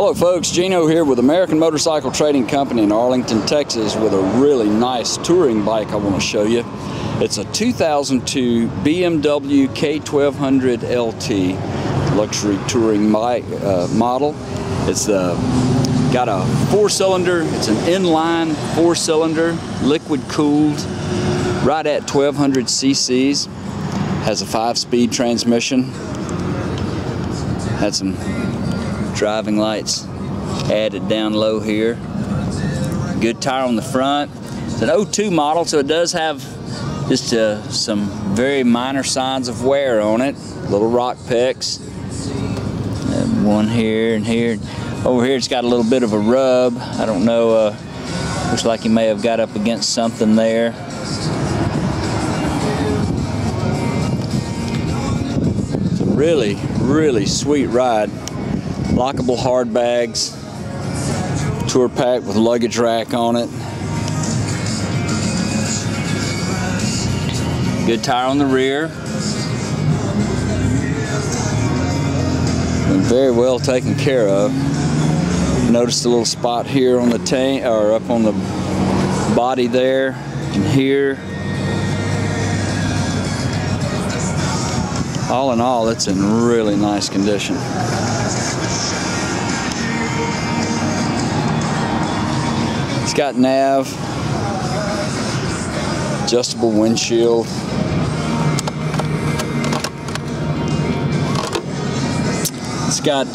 Hello folks, Gino here with American Motorcycle Trading Company in Arlington, Texas with a really nice touring bike I want to show you. It's a 2002 BMW K1200LTD luxury touring model. It's got a 4-cylinder, it's an inline 4-cylinder, liquid cooled, right at 1200 cc's. Has a 5-speed transmission. Had some driving lights added down low here. Good tire on the front. It's an 02 model, so it does have just some very minor signs of wear on it. Little rock pecks. One here and here. Over here it's got a little bit of a rub. I don't know, looks like he may have got up against something there. It's a really, really sweet ride. Lockable hard bags, tour pack with luggage rack on it. Good tire on the rear. Been very well taken care of. Notice the little spot here on the tank, or up on the body there, and here. All in all, it's in really nice condition. It's got nav, adjustable windshield. It's got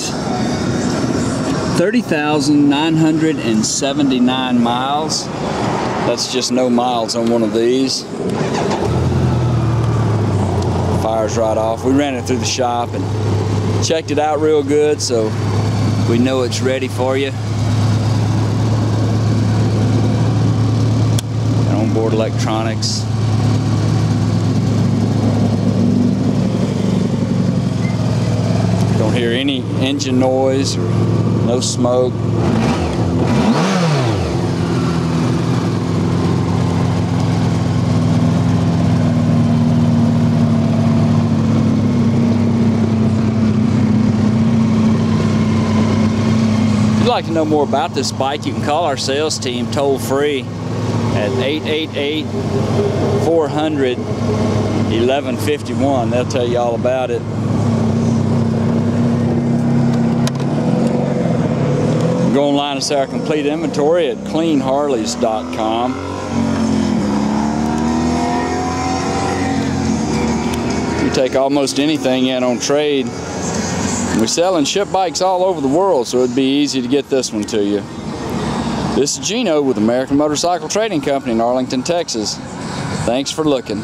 30,979 miles. That's just no miles on one of these. Fires right off. We ran it through the shop and checked it out real good, so we know it's ready for you. Onboard electronics. Don't hear any engine noise or no smoke. If you'd like to know more about this bike, you can call our sales team toll free at 888-400-1151. They'll tell you all about it. Go online and see our complete inventory at cleanharleys.com. We take almost anything in on trade. We sell and ship bikes all over the world, so it'd be easy to get this one to you. This is Gino with American Motorcycle Trading Company in Arlington, Texas. Thanks for looking.